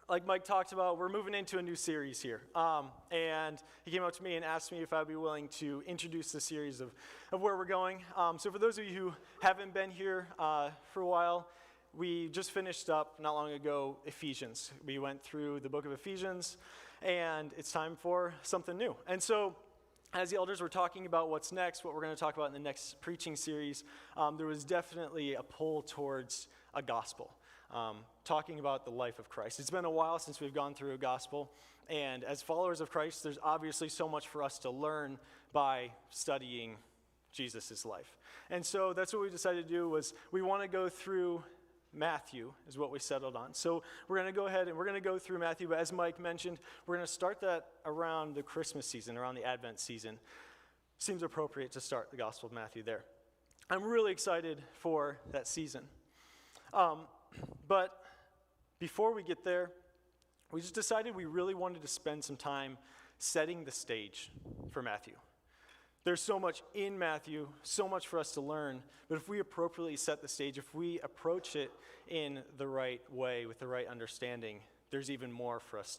like Mike talked about, we're moving into a new series here. And he came up to me and asked me if I'd be willing to introduce the series of where we're going. So for those of you who haven't been here for a while, we just finished up not long ago Ephesians. We went through the book of Ephesians, and it's time for something new. And so as the elders were talking about what's next, what we're going to talk about in the next preaching series, there was definitely a pull towards a gospel. Talking about the life of Christ. It's been a while since we've gone through a gospel, and as followers of Christ, there's obviously so much for us to learn by studying Jesus' life. And so that's what we decided to do, was we want to go through Matthew, is what we settled on. So we're going to go ahead and we're going to go through Matthew, but as Mike mentioned, we're going to start that around the Christmas season, around the Advent season. Seems appropriate to start the Gospel of Matthew there. I'm really excited for that season. But before we get there, we just decided we really wanted to spend some time setting the stage for Matthew. There's so much in Matthew, so much for us to learn, but if we appropriately set the stage, if we approach it in the right way, with the right understanding, there's even more for us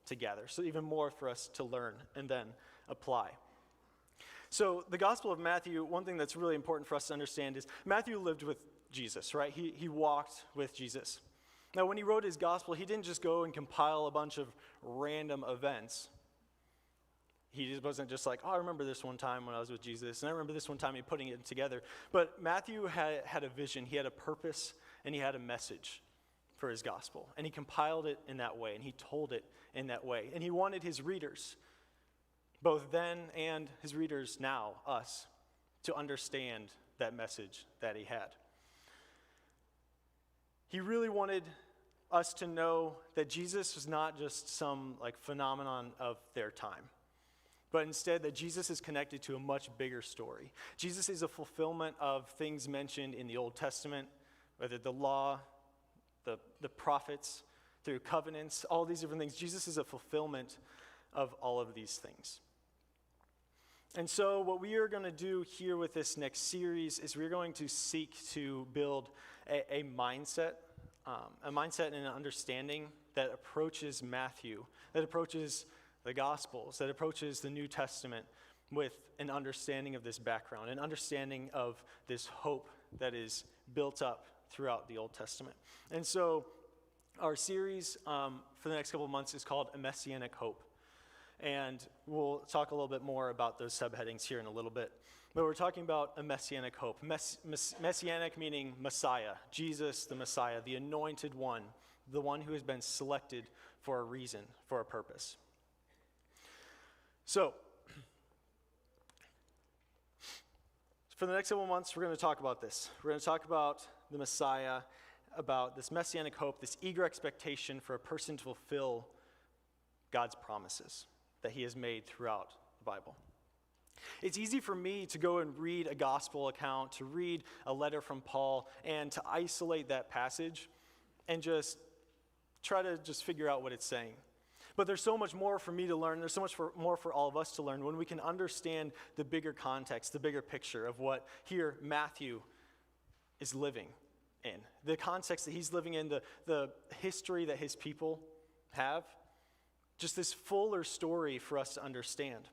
to gather, so even more for us to learn and then apply. So the Gospel of Matthew, one thing that's really important for us to understand is Matthew lived with Jesus, right? He walked with Jesus. Now, when he wrote his gospel, he didn't just go and compile a bunch of random events. He just wasn't just like, oh, I remember this one time when I was with Jesus, and I remember this one time he putting it together. But Matthew had a vision, he had a purpose, and he had a message for his gospel. And he compiled it in that way, and he told it in that way. And he wanted his readers, both then and his readers now, us, to understand that message that he had. He really wanted us to know that Jesus was not just some phenomenon of their time, but instead that Jesus is connected to a much bigger story. Jesus is a fulfillment of things mentioned in the Old Testament, whether the law, the prophets, through covenants, all these different things. Jesus is a fulfillment of all of these things. And so what we are going to do here with this next series is we're going to seek to build a mindset and an understanding that approaches Matthew, that approaches the Gospels, that approaches the New Testament with an understanding of this background, an understanding of this hope that is built up throughout the Old Testament. And so our series for the next couple of months is called A Messianic Hope. And we'll talk a little bit more about those subheadings here in a little bit. But we're talking about a messianic hope. Messianic meaning Messiah, Jesus the Messiah, the anointed one, the one who has been selected for a reason, for a purpose. So, for the next couple of months, we're going to talk about this. We're going to talk about the Messiah, about this messianic hope, this eager expectation for a person to fulfill God's promises that he has made throughout the Bible. It's easy for me to go and read a gospel account, to read a letter from Paul, and to isolate that passage and just try to just figure out what it's saying. But there's so much more for me to learn. There's so much more for all of us to learn when we can understand the bigger context, the bigger picture of what here Matthew is living in. The context that he's living in, the history that his people have. Just this fuller story for us to understand.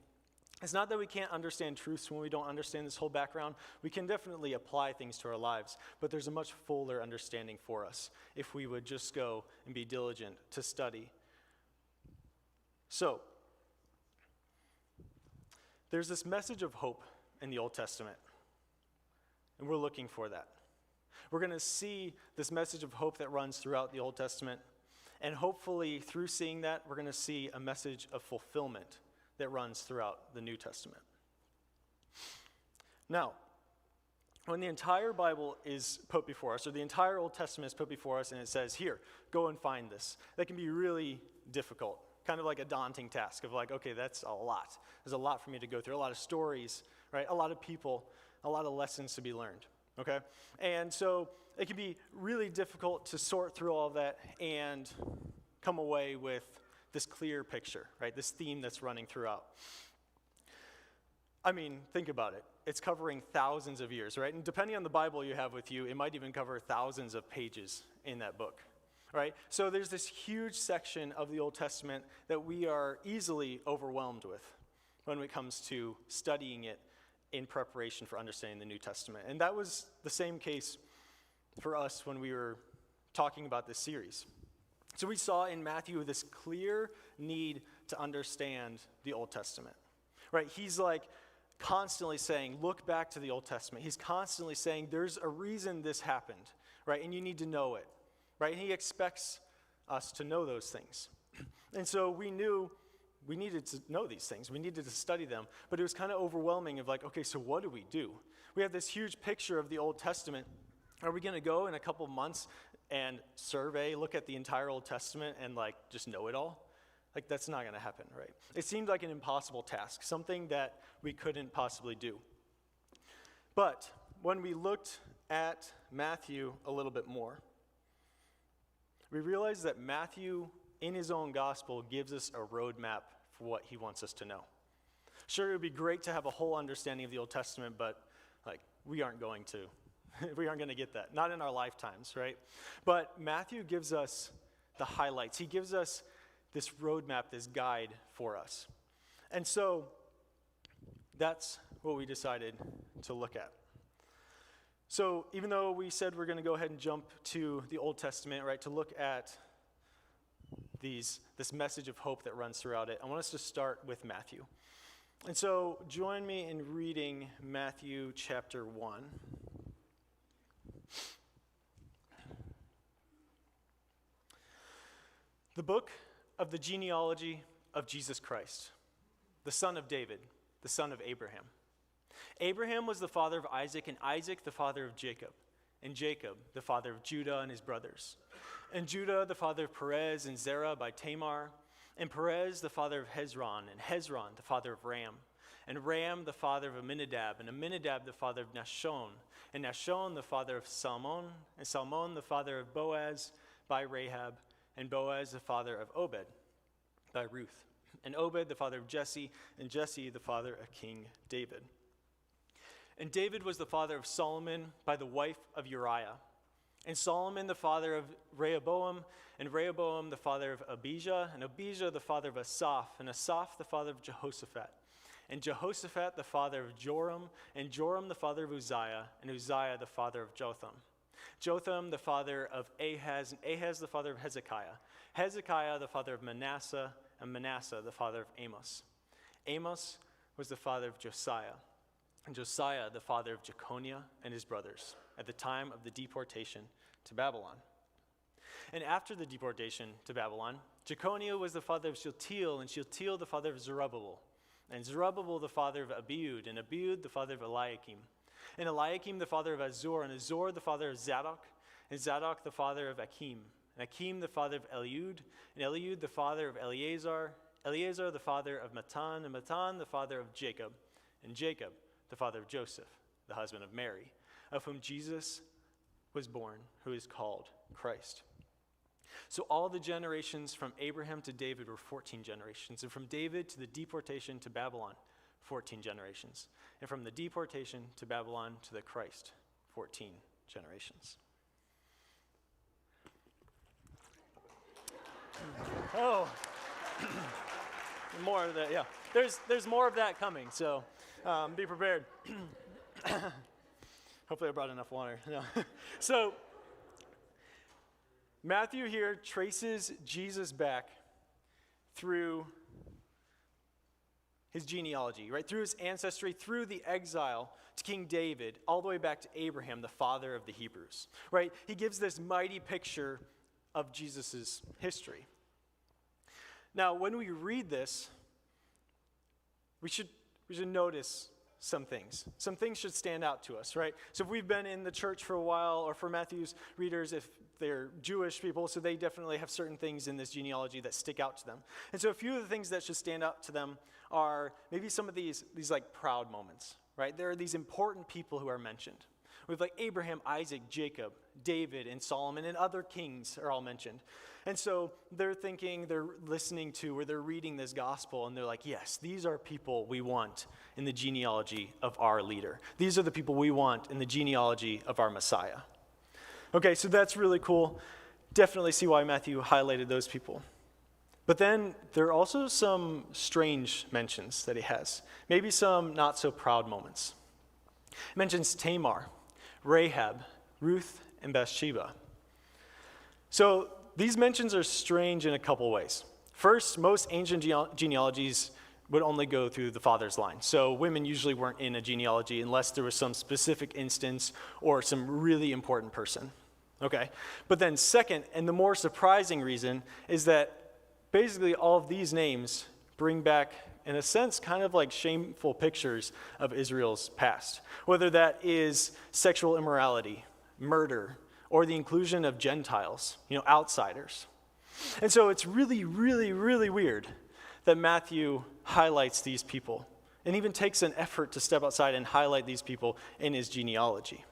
It's not that we can't understand truths when we don't understand this whole background. We can definitely apply things to our lives, but there's a much fuller understanding for us if we would just go and be diligent to study. So, there's this message of hope in the Old Testament, and we're looking for that. We're going to see this message of hope that runs throughout the Old Testament. And hopefully, through seeing that, we're going to see a message of fulfillment that runs throughout the New Testament. Now, when the entire Bible is put before us, or the entire Old Testament is put before us, and it says, here, go and find this, that can be really difficult, kind of like a daunting task of okay, that's a lot. There's a lot for me to go through, a lot of stories, right? A lot of people, a lot of lessons to be learned, okay? And so it can be really difficult to sort through all of that and come away with this clear picture, right? This theme that's running throughout. I mean, think about it. It's covering thousands of years, right? And depending on the Bible you have with you, it might even cover thousands of pages in that book. right? So there's this huge section of the Old Testament that we are easily overwhelmed with when it comes to studying it in preparation for understanding the New Testament. And that was the same case for us when we were talking about this series. So we saw in Matthew this clear need to understand the Old Testament, right? He's like constantly saying, look back to the Old Testament. He's constantly saying, there's a reason this happened, right? And you need to know it, right? And he expects us to know those things. And so we knew we needed to know these things. We needed to study them. But it was kind of overwhelming of like, okay, so what do we do? We have this huge picture of the Old Testament. Are we going to go in a couple months and look at the entire Old Testament and like just know it all? Like that's not going to happen, right? It seemed like an impossible task, something that we couldn't possibly do. But when we looked at Matthew a little bit more, we realized that Matthew, in his own gospel, gives us a roadmap for what he wants us to know. Sure, it would be great to have a whole understanding of the Old Testament, but like we aren't going to. We aren't going to get that. Not in our lifetimes, right? But Matthew gives us the highlights. He gives us this roadmap, this guide for us. And so that's what we decided to look at. So even though we said we're going to go ahead and jump to the Old Testament, right, to look at this message of hope that runs throughout it, I want us to start with Matthew. And so join me in reading Matthew chapter 1. The book of the genealogy of Jesus Christ, the son of David, the son of Abraham. Abraham was the father of Isaac, and Isaac the father of Jacob, and Jacob the father of Judah and his brothers, and Judah the father of Perez and Zerah by Tamar, and Perez the father of Hezron, and Hezron the father of Ram, and Ram the father of Amminadab, and Amminadab the father of Nahshon, and Nahshon the father of Salmon, and Salmon the father of Boaz by Rahab, and Boaz the father of Obed by Ruth, and Obed the father of Jesse, and Jesse the father of King David. And David was the father of Solomon by the wife of Uriah, and Solomon the father of Rehoboam, and Rehoboam the father of Abijah, and Abijah the father of Asaph, and Asaph the father of Jehoshaphat, and Jehoshaphat the father of Joram, and Joram the father of Uzziah, and Uzziah the father of Jotham. Jotham the father of Ahaz, and Ahaz the father of Hezekiah. Hezekiah the father of Manasseh, and Manasseh the father of Amos. Amos was the father of Josiah, and Josiah the father of Jeconiah and his brothers at the time of the deportation to Babylon. And after the deportation to Babylon, Jeconiah was the father of Shealtiel, and Shealtiel the father of Zerubbabel, and Zerubbabel the father of Abiud, and Abiud the father of Eliakim, and Eliakim the father of Azor, and Azor the father of Zadok, and Zadok the father of Achim, and Achim the father of Eliud, and Eliud the father of Eleazar, Eleazar the father of Matan, and Matan the father of Jacob, and Jacob the father of Joseph, the husband of Mary, of whom Jesus was born, who is called Christ. So all the generations from Abraham to David were 14 generations, and from David to the deportation to Babylon, 14 generations, and from the deportation to Babylon to the Christ, 14 generations. Oh, more of that, yeah. There's more of that coming, so be prepared. Hopefully I brought enough water. No. So Matthew here traces Jesus back through his genealogy, right? Through his ancestry, through the exile to King David, all the way back to Abraham, the father of the Hebrews, right? He gives this mighty picture of Jesus' history. Now, when we read this, we should notice some things. Some things should stand out to us, right? So if we've been in the church for a while, or for Matthew's readers, if they're Jewish people, so they definitely have certain things in this genealogy that stick out to them. And so a few of the things that should stand out to them are maybe some of these like proud moments, right? There are these important people who are mentioned. We have like Abraham, Isaac, Jacob, David, and Solomon, and other kings are all mentioned. And so they're thinking, they're listening to, or they're reading this gospel, and they're like, yes, these are people we want in the genealogy of our leader. These are the people we want in the genealogy of our Messiah. Okay, so that's really cool definitely see why Matthew highlighted those people. But then there are also some strange mentions that he has, maybe some not so proud moments. He mentions Tamar, Rahab, Ruth, and Bathsheba. So these mentions are strange in a couple ways. First, most ancient genealogies would only go through the father's line. So women usually weren't in a genealogy unless there was some specific instance or some really important person. Okay? But then second, and the more surprising reason, is that basically all of these names bring back, in a sense, kind of like shameful pictures of Israel's past. Whether that is sexual immorality, murder, or the inclusion of Gentiles, outsiders. And so it's really, really, really weird that Matthew highlights these people and even takes an effort to step outside and highlight these people in his genealogy.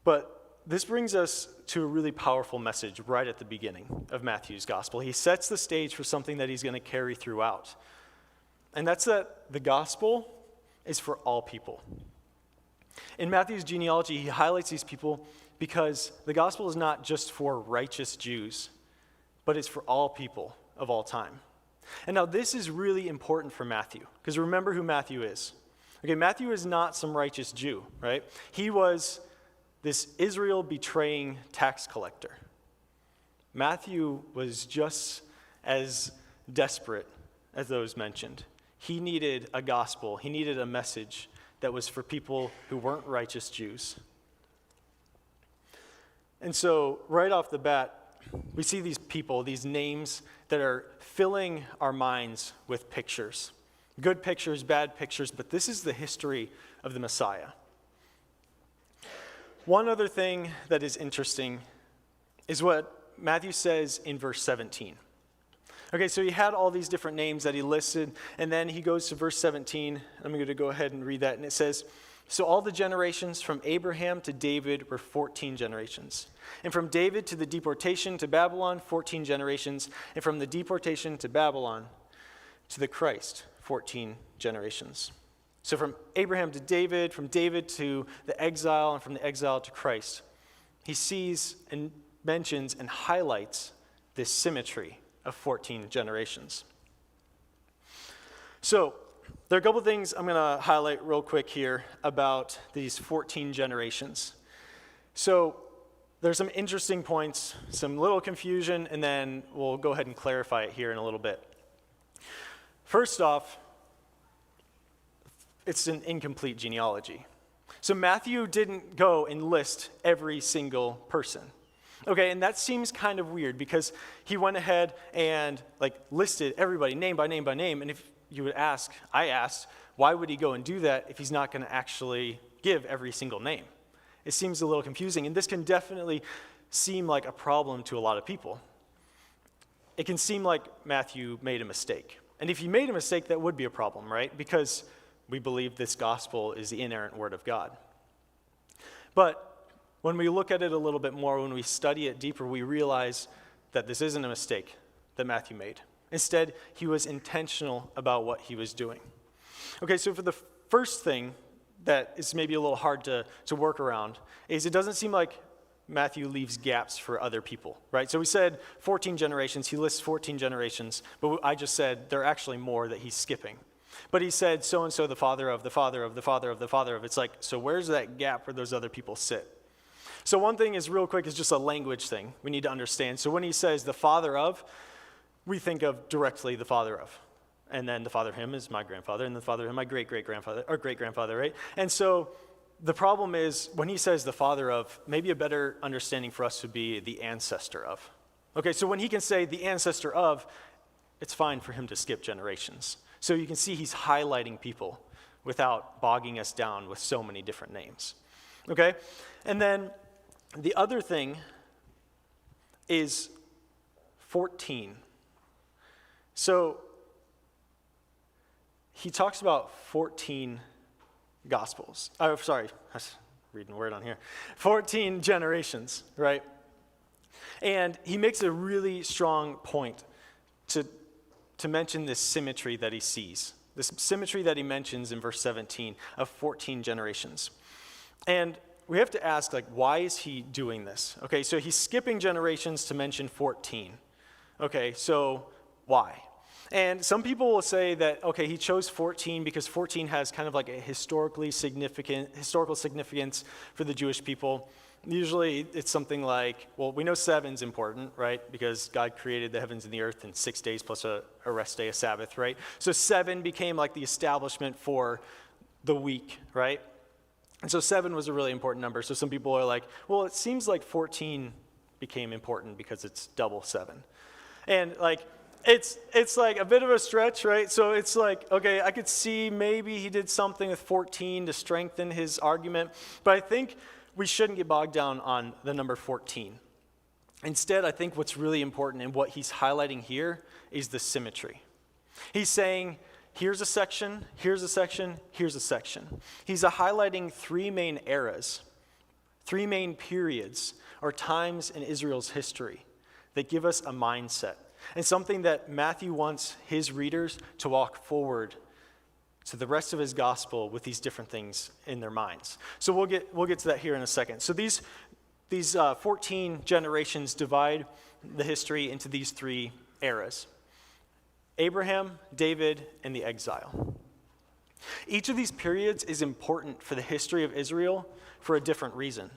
But this brings us to a really powerful message right at the beginning of Matthew's gospel. He sets the stage for something that he's going to carry throughout. And that's that the gospel is for all people. In Matthew's genealogy, he highlights these people because the gospel is not just for righteous Jews, but it's for all people of all time. And now this is really important for Matthew, because remember who Matthew is. Okay, Matthew is not some righteous Jew, right? He was this Israel betraying tax collector. Matthew was just as desperate as those mentioned. He needed a gospel, he needed a message that was for people who weren't righteous Jews. And so, right off the bat, we see these people, these names that are filling our minds with pictures. Good pictures, bad pictures, but this is the history of the Messiah. One other thing that is interesting is what Matthew says in verse 17. Okay, so he had all these different names that he listed, and then he goes to verse 17. I'm going to go ahead and read that, and it says, "So all the generations from Abraham to David were 14 generations. And from David to the deportation to Babylon, 14 generations. And from the deportation to Babylon to the Christ, 14 generations." So from Abraham to David, from David to the exile, and from the exile to Christ, he sees and mentions and highlights this symmetry of 14 generations. So there are a couple things I'm going to highlight real quick here about these 14 generations. So there's some interesting points, some little confusion, and then we'll go ahead and clarify it here in a little bit. First off, it's an incomplete genealogy. So Matthew didn't go and list every single person. Okay, and that seems kind of weird because he went ahead and listed everybody name by name by name. And if you would ask, I asked, why would he go and do that if he's not going to actually give every single name? It seems a little confusing, and this can definitely seem like a problem to a lot of people. It can seem like Matthew made a mistake. And if he made a mistake, that would be a problem, right? Because we believe this gospel is the inerrant word of God. But when we look at it a little bit more, when we study it deeper, we realize that this isn't a mistake that Matthew made. Instead, he was intentional about what he was doing. Okay, so for the first thing that is maybe a little hard to work around is it doesn't seem like Matthew leaves gaps for other people, right? So we said 14 generations, he lists 14 generations, but I just said there are actually more that he's skipping. But he said so-and-so the father of the father of the father of the father of. It's like, so where's that gap where those other people sit? So one thing is real quick is just a language thing we need to understand. So when he says the father of, we think of directly the father of. And then the father of him is my grandfather, and the father of him, my great-great-grandfather, or great-grandfather, right? And so the problem is when he says the father of, maybe a better understanding for us would be the ancestor of. Okay, so when he can say the ancestor of, it's fine for him to skip generations. So you can see he's highlighting people without bogging us down with so many different names. Okay? And then the other thing is 14. So he talks about 14 gospels. Oh, sorry, I was reading a word on here. 14 generations, right? And he makes a really strong point to mention this symmetry that he sees, this symmetry that he mentions in verse 17 of 14 generations. And we have to ask, like, why is he doing this? Okay, so he's skipping generations to mention 14. Okay, so why? And some people will say that, okay, he chose 14 because 14 has kind of like a historical significance for the Jewish people. Usually it's something like, well, we know 7's important, right? Because God created the heavens and the earth in 6 days plus a rest day, a Sabbath, right? So 7 became like the establishment for the week, right? And so 7 was a really important number. So some people are like, well, it seems like 14 became important because it's double 7. And like, it's like a bit of a stretch, right? So it's like, okay, I could see maybe he did something with 14 to strengthen his argument, but I think we shouldn't get bogged down on the number 14. Instead, I think what's really important and what he's highlighting here is the symmetry. He's saying, here's a section, here's a section, here's a section. He's highlighting 3 main eras, 3 main periods or times in Israel's history that give us a mindset and something that Matthew wants his readers to walk forward to the rest of his gospel with these different things in their minds. So we'll get to that here in a second. So these 14 generations divide the history into these 3 eras: Abraham, David, and the exile. Each of these periods is important for the history of Israel for a different reason.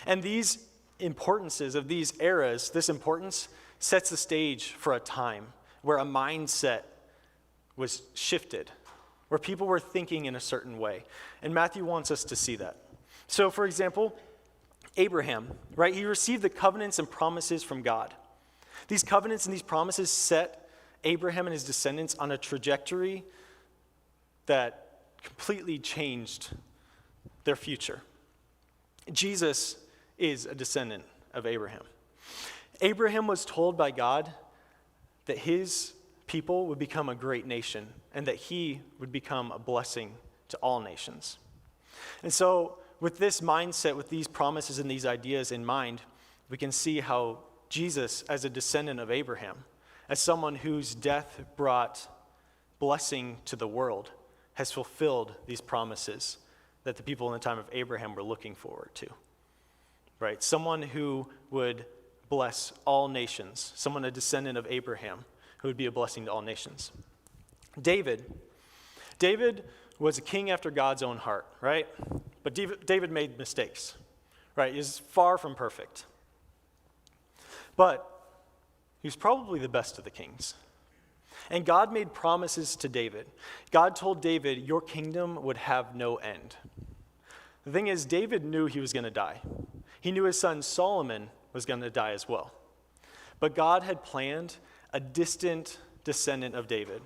And these importances of these eras, this importance sets the stage for a time where a mindset was shifted, where people were thinking in a certain way. And Matthew wants us to see that. So, for example, Abraham, right? He received the covenants and promises from God. These covenants and these promises set Abraham and his descendants on a trajectory that completely changed their future. Jesus is a descendant of Abraham. Abraham was told by God that his people would become a great nation and that he would become a blessing to all nations. And so with this mindset, with these promises and these ideas in mind, we can see how Jesus, as a descendant of Abraham, as someone whose death brought blessing to the world, has fulfilled these promises that the people in the time of Abraham were looking forward to. Right? Someone who would bless all nations, someone a descendant of Abraham, who would be a blessing to all nations. David was a king after God's own heart, right? But David made mistakes, right? He's far from perfect. But he was probably the best of the kings. And God made promises to David. God told David, your kingdom would have no end. The thing is, David knew he was going to die. He knew his son Solomon was going to die as well. But God had planned a distant descendant of David,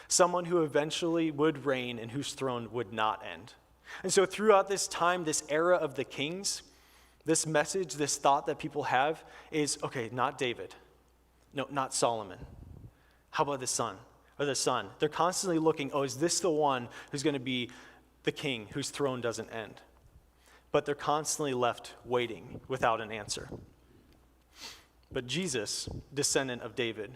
someone who eventually would reign and whose throne would not end. And so throughout this time, this era of the kings, this message, this thought that people have is, okay, not David. No, not Solomon. How about the son? Or the son? They're constantly looking, oh, is this the one who's going to be the king whose throne doesn't end? But they're constantly left waiting without an answer. But Jesus, descendant of David,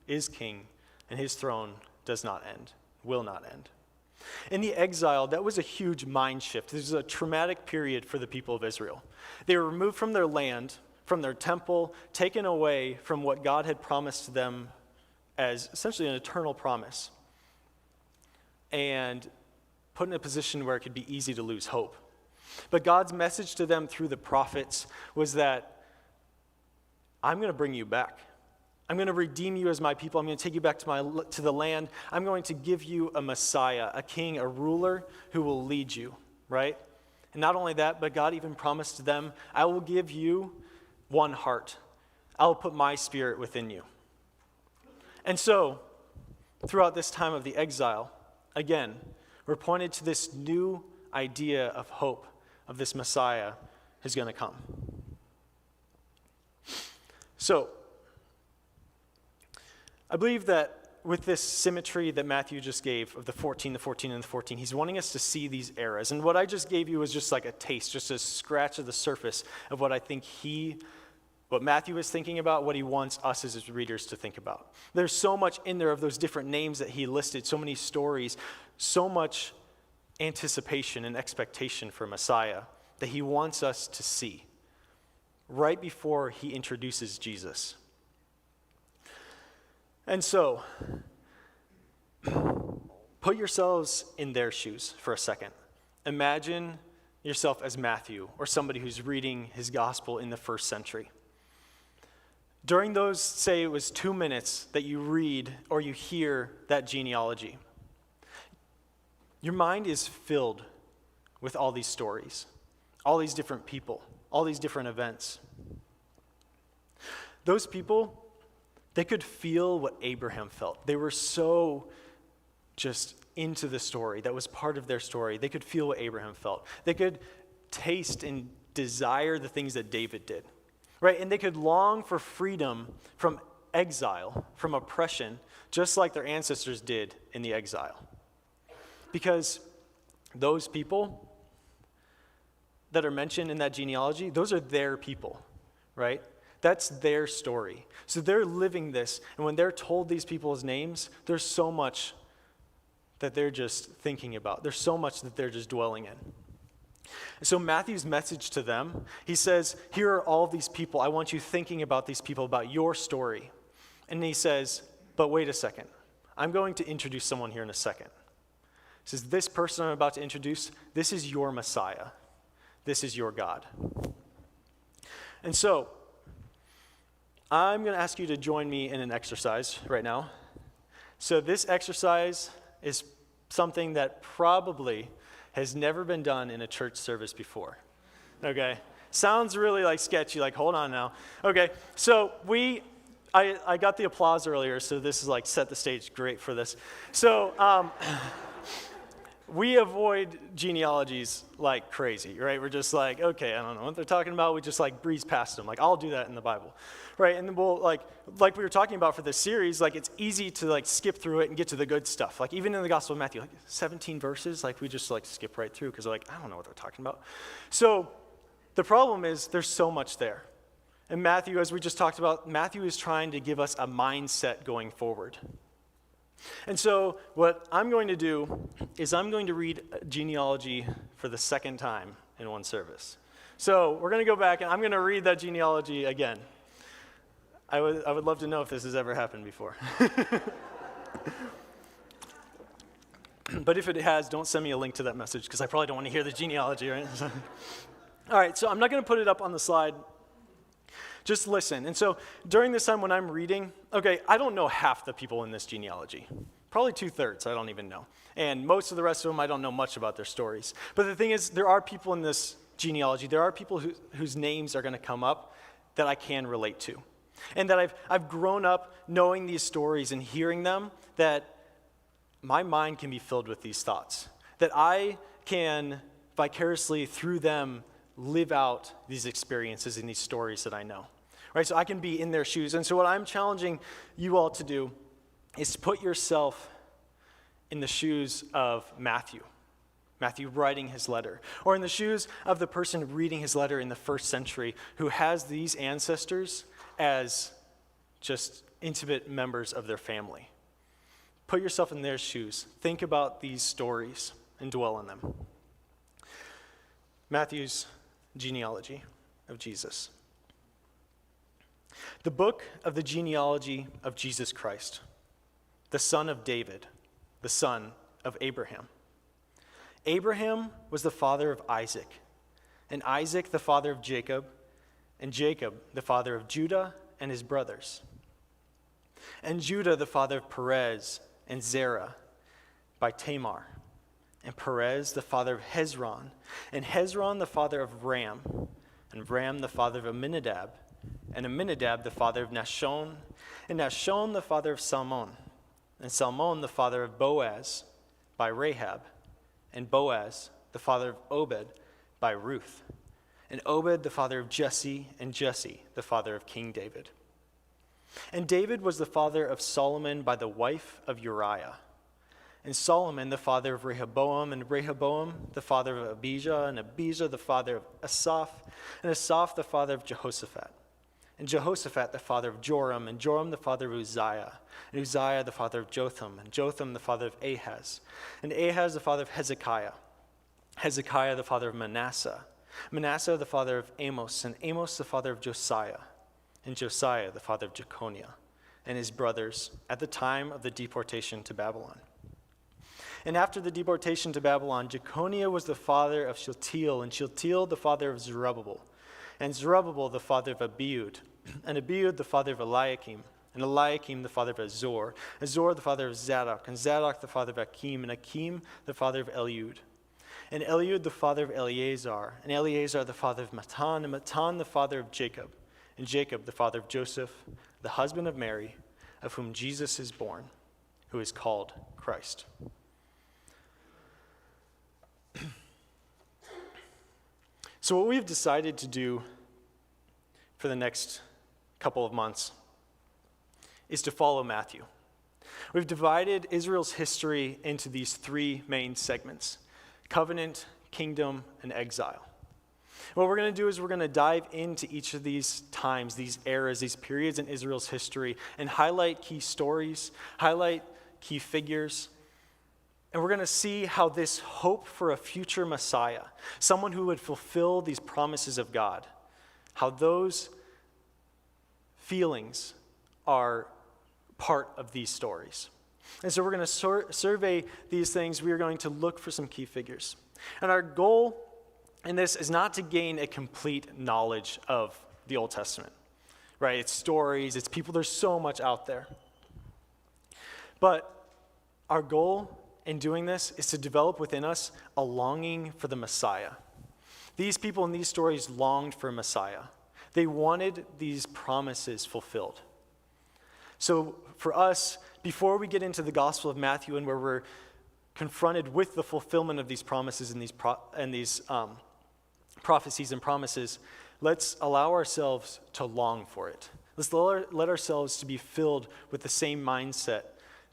is king, and his throne does not end, will not end. In the exile, that was a huge mind shift. This was a traumatic period for the people of Israel. They were removed from their land, from their temple, taken away from what God had promised to them as essentially an eternal promise, and put in a position where it could be easy to lose hope. But God's message to them through the prophets was that I'm going to bring you back. I'm going to redeem you as my people. I'm going to take you back to the land. I'm going to give you a Messiah, a king, a ruler who will lead you, right? And not only that, but God even promised to them, I will give you one heart. I will put my spirit within you. And so, throughout this time of the exile, again, we're pointed to this new idea of hope, of this Messiah who's going to come. So, I believe that with this symmetry that Matthew just gave of the 14, the 14, and the 14, he's wanting us to see these eras. And what I just gave you was just like a taste, just a scratch of the surface of what I think what Matthew is thinking about, what he wants us as his readers to think about. There's so much in there of those different names that he listed, so many stories, so much anticipation and expectation for Messiah that he wants us to see right before he introduces Jesus. And so, put yourselves in their shoes for a second. Imagine yourself as Matthew or somebody who's reading his gospel in the first century. During those, say it was 2 minutes that you read or you hear that genealogy, your mind is filled with all these stories, all these different people, all these different events. Those people, they could feel what Abraham felt. They were so just into the story. That was part of their story. They could feel what Abraham felt. They could taste and desire the things that David did, right? And they could long for freedom from exile, from oppression, just like their ancestors did in the exile. Because those people that are mentioned in that genealogy, those are their people, right? That's their story. So they're living this, and when they're told these people's names, there's so much that they're just thinking about. There's so much that they're just dwelling in. And so Matthew's message to them, he says, here are all these people. I want you thinking about these people, about your story. And he says, but wait a second. I'm going to introduce someone here in a second. He says, this person I'm about to introduce, this is your Messiah. This is your God. And so, I'm going to ask you to join me in an exercise right now. So this exercise is something that probably has never been done in a church service before. Okay? Sounds really like sketchy, like hold on now. Okay, so I got the applause earlier, so this is like set the stage great for this. So we avoid genealogies like crazy, right? We're just like, okay, I don't know what they're talking about. We just like breeze past them. Like, I'll do that in the Bible, right? And then we'll like we were talking about for this series, like it's easy to like skip through it and get to the good stuff. Like even in the Gospel of Matthew, like 17 verses, like we just like skip right through because we're like, I don't know what they're talking about. So the problem is there's so much there. And Matthew, as we just talked about, Matthew is trying to give us a mindset going forward. And so what I'm going to do is I'm going to read genealogy for the second time in one service. So we're going to go back and I'm going to read that genealogy again. I would love to know if this has ever happened before. But if it has, don't send me a link to that message because I probably don't want to hear the genealogy, right? All right, so I'm not going to put it up on the slide. Just listen. And so during this time when I'm reading, okay, I don't know half the people in this genealogy. Probably 2/3, I don't even know. And most of the rest of them, I don't know much about their stories. But the thing is, there are people in this genealogy, there are people whose names are going to come up that I can relate to. And that I've grown up knowing these stories and hearing them, that my mind can be filled with these thoughts. That I can vicariously, through them, live out these experiences and these stories that I know, right? So I can be in their shoes. And so what I'm challenging you all to do is to put yourself in the shoes of Matthew writing his letter, or in the shoes of the person reading his letter in the first century who has these ancestors as just intimate members of their family. Put yourself in their shoes. Think about these stories and dwell on them. Matthew's genealogy of Jesus. The book of the genealogy of Jesus Christ, the son of David, the son of Abraham. Abraham was the father of Isaac, and Isaac the father of Jacob, and Jacob the father of Judah and his brothers, and Judah the father of Perez and Zerah by Tamar, and Perez the father of Hezron, and Hezron the father of Ram, and Ram the father of Amminadab, and Amminadab the father of Nahshon, and Nahshon the father of Salmon, and Salmon the father of Boaz by Rahab, and Boaz the father of Obed by Ruth, and Obed the father of Jesse, and Jesse the father of King David. And David was the father of Solomon by the wife of Uriah, and Solomon the father of Rehoboam, and Rehoboam the father of Abijah, and Abijah the father of Asaph, and Asaph the father of Jehoshaphat, and Jehoshaphat the father of Joram, and Joram the father of Uzziah, and Uzziah the father of Jotham, and Jotham the father of Ahaz, and Ahaz the father of Hezekiah, Hezekiah the father of Manasseh, Manasseh the father of Amos, and Amos the father of Josiah, and Josiah the father of Jeconiah, and his brothers at the time of the deportation to Babylon. And after the deportation to Babylon, Jeconiah was the father of Shealtiel, and Shealtiel the father of Zerubbabel, and Zerubbabel the father of Abiud, and Abiud the father of Eliakim, and Eliakim the father of Azor, Azor the father of Zadok, and Zadok the father of Achim, and Achim the father of Eliud, and Eliud the father of Eleazar, and Eleazar the father of Matan, and Matan the father of Jacob, and Jacob the father of Joseph, the husband of Mary, of whom Jesus is born, who is called Christ. So what we've decided to do for the next couple of months is to follow Matthew. We've divided Israel's history into these three main segments: covenant, kingdom, and exile. What we're going to do is we're going to dive into each of these times, these eras, these periods in Israel's history, and highlight key stories, highlight key figures. And we're going to see how this hope for a future Messiah, someone who would fulfill these promises of God, how those feelings are part of these stories. And so we're going to survey these things. We are going to look for some key figures. And our goal in this is not to gain a complete knowledge of the Old Testament, right? It's stories, it's people, there's so much out there. But our goal in doing this is to develop within us a longing for the Messiah. These people in these stories longed for a Messiah. They wanted these promises fulfilled. So for us, before we get into the Gospel of Matthew and where we're confronted with the fulfillment of these promises and these prophecies and promises, let's allow ourselves to long for it. Let's let ourselves to be filled with the same mindset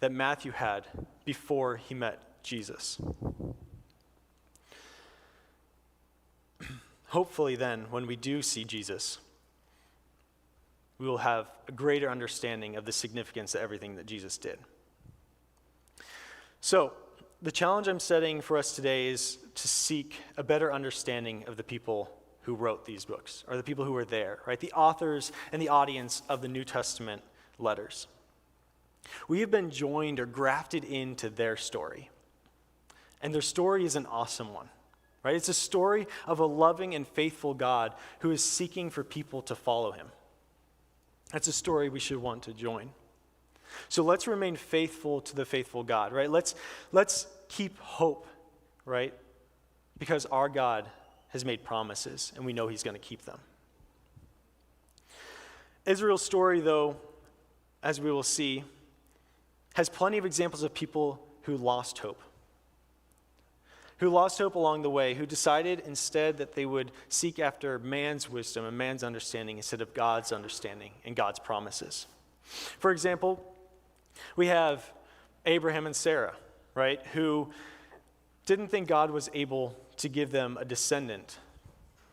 that Matthew had before he met Jesus. Hopefully then, when we do see Jesus, we will have a greater understanding of the significance of everything that Jesus did. So, the challenge I'm setting for us today is to seek a better understanding of the people who wrote these books, or the people who were there, right? The authors and the audience of the New Testament letters. We have been joined or grafted into their story. And their story is an awesome one, right? It's a story of a loving and faithful God who is seeking for people to follow him. That's a story we should want to join. So let's remain faithful to the faithful God, right? Let's keep hope, right? Because our God has made promises and we know he's going to keep them. Israel's story, though, as we will see, has plenty of examples of people who lost hope along the way, who decided instead that they would seek after man's wisdom and man's understanding instead of God's understanding and God's promises. For example, we have Abraham and Sarah, right, who didn't think God was able to give them a descendant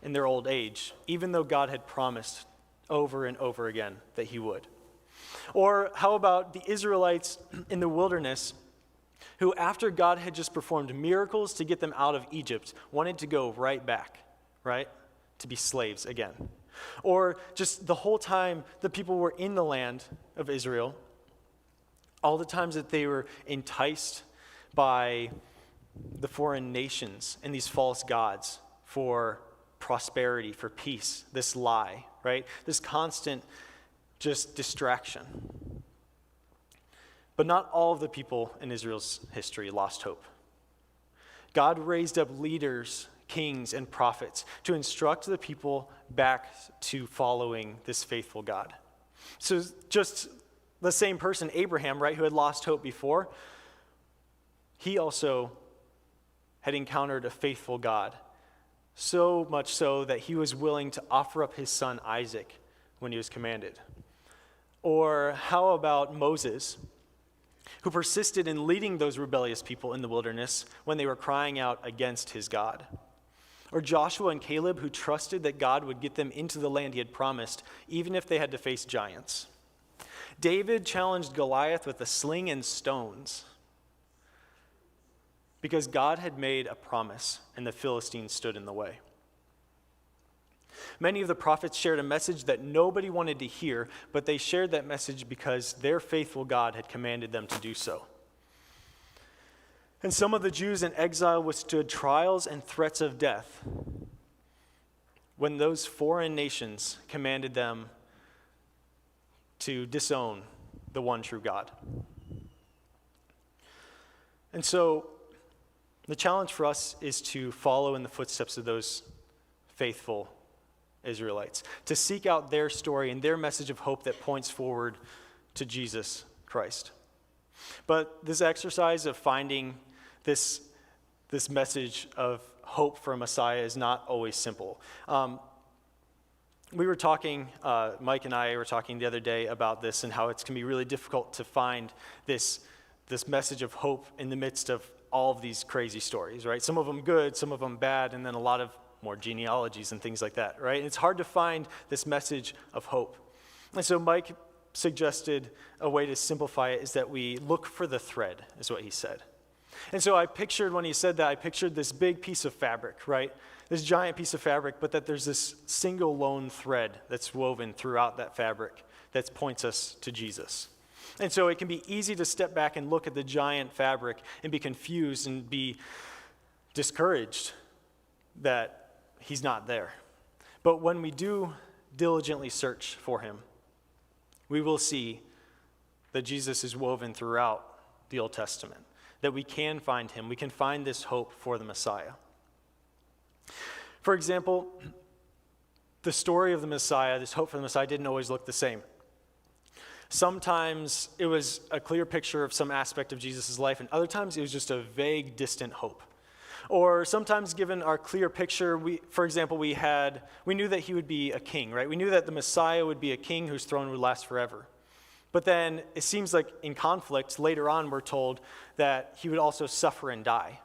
in their old age, even though God had promised over and over again that he would. Or how about the Israelites in the wilderness who, after God had just performed miracles to get them out of Egypt, wanted to go right back, right, to be slaves again. Or just the whole time the people were in the land of Israel, all the times that they were enticed by the foreign nations and these false gods for prosperity, for peace, this lie, right, this constant just distraction. But not all of the people in Israel's history lost hope. God raised up leaders, kings, and prophets to instruct the people back to following this faithful God. So just the same person, Abraham, right, who had lost hope before, he also had encountered a faithful God, so much so that he was willing to offer up his son Isaac when he was commanded. Or how about Moses, who persisted in leading those rebellious people in the wilderness when they were crying out against his God? Or Joshua and Caleb, who trusted that God would get them into the land he had promised, even if they had to face giants? David challenged Goliath with a sling and stones because God had made a promise and the Philistines stood in the way. Many of the prophets shared a message that nobody wanted to hear, but they shared that message because their faithful God had commanded them to do so. And some of the Jews in exile withstood trials and threats of death when those foreign nations commanded them to disown the one true God. And so the challenge for us is to follow in the footsteps of those faithful Israelites, to seek out their story and their message of hope that points forward to Jesus Christ. But this exercise of finding this message of hope for a Messiah is not always simple. We were talking, Mike and I were talking the other day about this and how it can be really difficult to find this message of hope in the midst of all of these crazy stories, right? Some of them good, some of them bad, and then a lot of more genealogies and things like that, right? And it's hard to find this message of hope. And so Mike suggested a way to simplify it is that we look for the thread, is what he said. And so I pictured, when he said that, I pictured this big piece of fabric, right? This giant piece of fabric, but that there's this single lone thread that's woven throughout that fabric that points us to Jesus. And so it can be easy to step back and look at the giant fabric and be confused and be discouraged that he's not there. But when we do diligently search for him, we will see that Jesus is woven throughout the Old Testament, that we can find him. We can find this hope for the Messiah. For example, the story of the Messiah, this hope for the Messiah, didn't always look the same. Sometimes it was a clear picture of some aspect of Jesus' life, and other times it was just a vague, distant hope. Or sometimes given our clear picture, for example, we knew that he would be a king, right? We knew that the Messiah would be a king whose throne would last forever. But then it seems like in conflict, later on we're told that he would also suffer and die.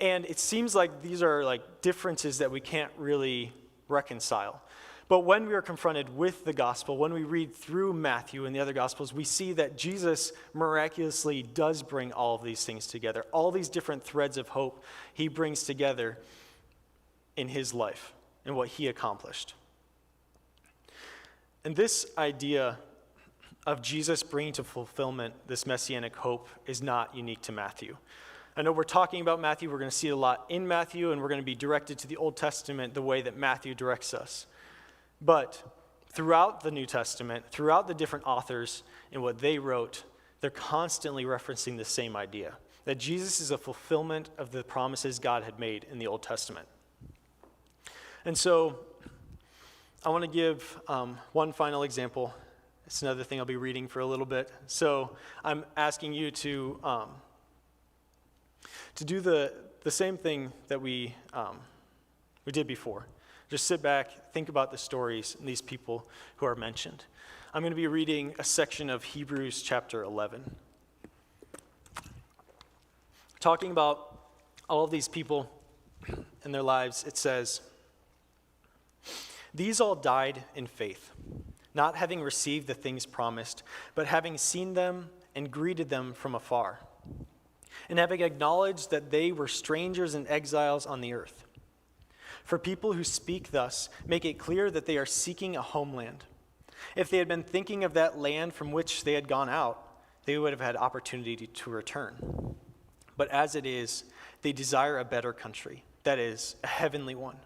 And it seems like these are like differences that we can't really reconcile. But when we are confronted with the gospel, when we read through Matthew and the other gospels, we see that Jesus miraculously does bring all of these things together. All these different threads of hope he brings together in his life and what he accomplished. And this idea of Jesus bringing to fulfillment this messianic hope is not unique to Matthew. I know we're talking about Matthew, we're going to see it a lot in Matthew, and we're going to be directed to the Old Testament the way that Matthew directs us. But throughout the New Testament, throughout the different authors and what they wrote, they're constantly referencing the same idea, that Jesus is a fulfillment of the promises God had made in the Old Testament. And so I want to give one final example. It's another thing I'll be reading for a little bit. So I'm asking you to do the same thing that we did before. Just sit back, think about the stories and these people who are mentioned. I'm going to be reading a section of Hebrews chapter 11. Talking about all of these people and their lives, it says, "These all died in faith, not having received the things promised, but having seen them and greeted them from afar, and having acknowledged that they were strangers and exiles on the earth. For people who speak thus make it clear that they are seeking a homeland. If they had been thinking of that land from which they had gone out, they would have had opportunity to return. But as it is, they desire a better country, that is, a heavenly one.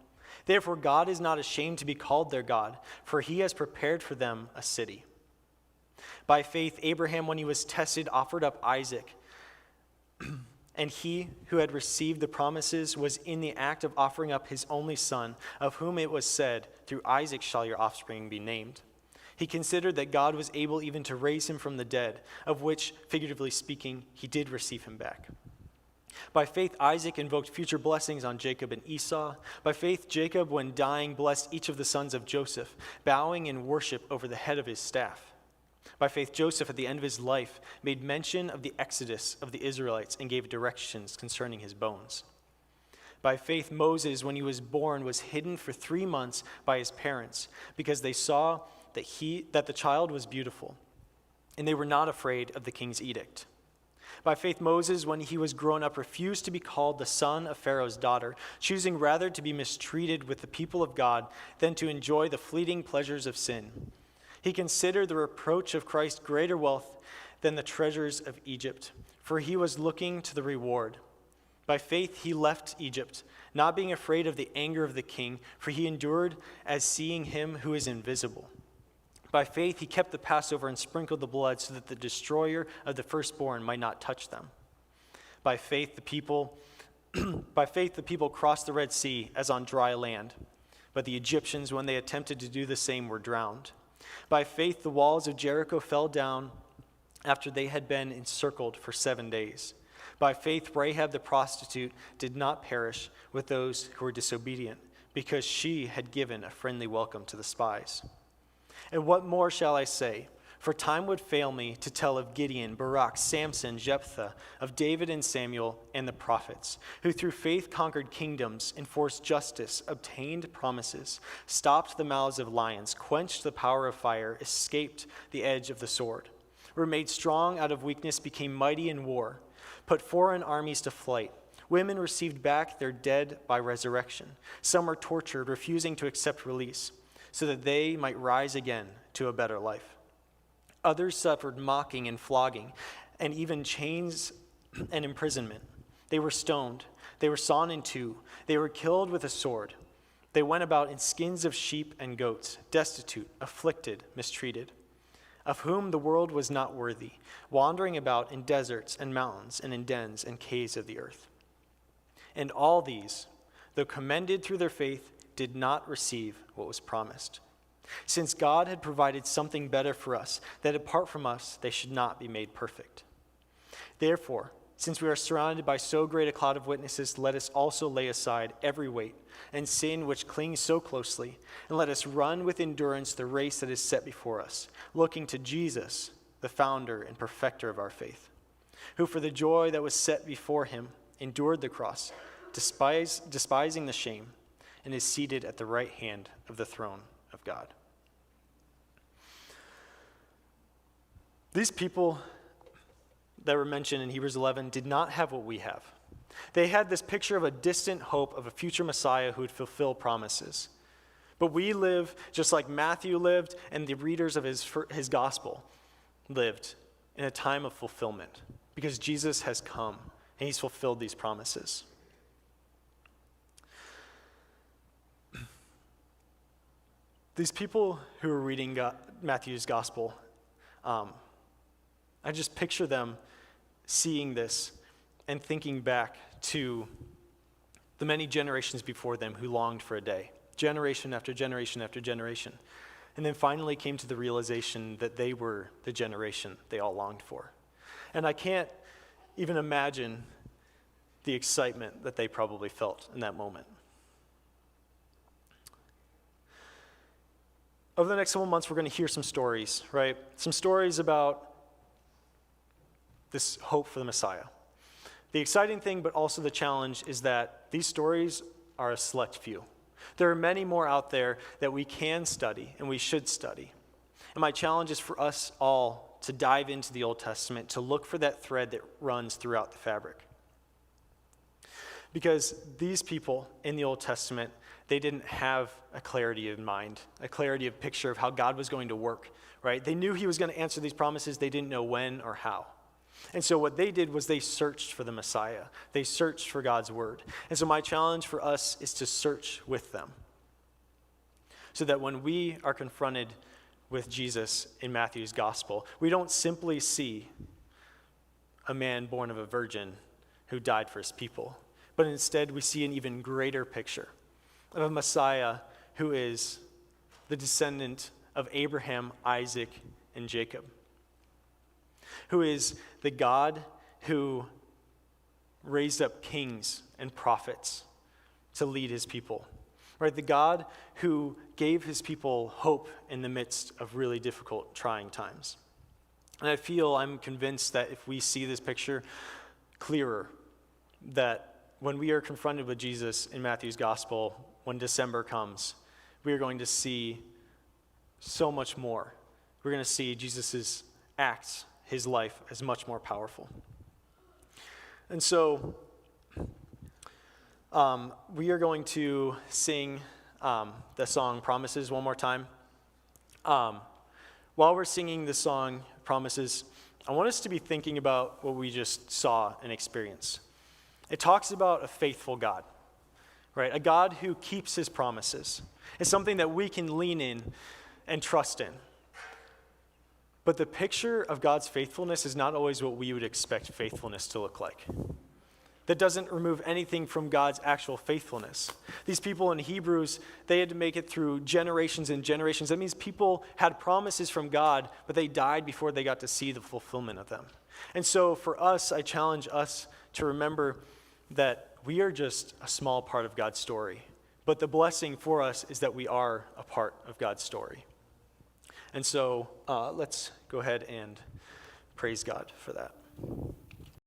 Therefore, God is not ashamed to be called their God, for he has prepared for them a city. By faith, Abraham, when he was tested, offered up Isaac. And he who had received the promises was in the act of offering up his only son, of whom it was said, 'Through Isaac shall your offspring be named.' He considered that God was able even to raise him from the dead, of which, figuratively speaking, he did receive him back. By faith, Isaac invoked future blessings on Jacob and Esau. By faith, Jacob, when dying, blessed each of the sons of Joseph, bowing in worship over the head of his staff. By faith, Joseph, at the end of his life, made mention of the exodus of the Israelites and gave directions concerning his bones. By faith, Moses, when he was born, was hidden for 3 months by his parents, because they saw that the child was beautiful, and they were not afraid of the king's edict. By faith, Moses, when he was grown up, refused to be called the son of Pharaoh's daughter, choosing rather to be mistreated with the people of God than to enjoy the fleeting pleasures of sin. He considered the reproach of Christ greater wealth than the treasures of Egypt, for he was looking to the reward. By faith, he left Egypt, not being afraid of the anger of the king, for he endured as seeing him who is invisible. By faith, he kept the Passover and sprinkled the blood so that the destroyer of the firstborn might not touch them. By faith, the people crossed the Red Sea as on dry land, but the Egyptians, when they attempted to do the same, were drowned. By faith, the walls of Jericho fell down after they had been encircled for 7 days. By faith, Rahab the prostitute did not perish with those who were disobedient, because she had given a friendly welcome to the spies. And what more shall I say? For time would fail me to tell of Gideon, Barak, Samson, Jephthah, of David and Samuel, and the prophets, who through faith conquered kingdoms, enforced justice, obtained promises, stopped the mouths of lions, quenched the power of fire, escaped the edge of the sword, were made strong out of weakness, became mighty in war, put foreign armies to flight. Women received back their dead by resurrection. Some were tortured, refusing to accept release, so that they might rise again to a better life. Others suffered mocking and flogging, and even chains and imprisonment. They were stoned. They were sawn in two. They were killed with a sword. They went about in skins of sheep and goats, destitute, afflicted, mistreated, of whom the world was not worthy, wandering about in deserts and mountains and in dens and caves of the earth. And all these, though commended through their faith, did not receive what was promised, since God had provided something better for us, that apart from us they should not be made perfect. Therefore, since we are surrounded by so great a cloud of witnesses, let us also lay aside every weight and sin which clings so closely, and let us run with endurance the race that is set before us, looking to Jesus, the founder and perfecter of our faith, who for the joy that was set before him endured the cross, despising the shame, and is seated at the right hand of the throne of God. These people that were mentioned in Hebrews 11 did not have what we have. They had this picture of a distant hope of a future Messiah who would fulfill promises. But we live just like Matthew lived and the readers of his gospel lived in a time of fulfillment, because Jesus has come and he's fulfilled these promises. These people who are reading Matthew's gospel, I just picture them seeing this and thinking back to the many generations before them who longed for a day, generation after generation after generation, and then finally came to the realization that they were the generation they all longed for. And I can't even imagine the excitement that they probably felt in that moment. Over the next couple months, we're going to hear some stories, right? Some stories about this hope for the Messiah. The exciting thing, but also the challenge, is that these stories are a select few. There are many more out there that we can study and we should study. And my challenge is for us all to dive into the Old Testament, to look for that thread that runs throughout the fabric. Because these people in the Old Testament, they didn't have a clarity of mind, a clarity of picture of how God was going to work, right? They knew he was going to answer these promises. They didn't know when or how. And so what they did was they searched for the Messiah. They searched for God's word. And so my challenge for us is to search with them, so that when we are confronted with Jesus in Matthew's gospel, we don't simply see a man born of a virgin who died for his people, but instead we see an even greater picture of a Messiah who is the descendant of Abraham, Isaac, and Jacob, who is the God who raised up kings and prophets to lead his people, right? The God who gave his people hope in the midst of really difficult, trying times. And I'm convinced that if we see this picture clearer, that when we are confronted with Jesus in Matthew's gospel, when December comes, we are going to see so much more. We're going to see Jesus' acts, his life, as much more powerful. And so we are going to sing the song Promises one more time. While we're singing the song Promises, I want us to be thinking about what we just saw and experienced. It talks about a faithful God, right? A God who keeps his promises. It's something that we can lean in and trust in. But the picture of God's faithfulness is not always what we would expect faithfulness to look like. That doesn't remove anything from God's actual faithfulness. These people in Hebrews, they had to make it through generations and generations. That means people had promises from God, but they died before they got to see the fulfillment of them. And so for us, I challenge us to remember that we are just a small part of God's story. But the blessing for us is that we are a part of God's story. And so let's go ahead and praise God for that.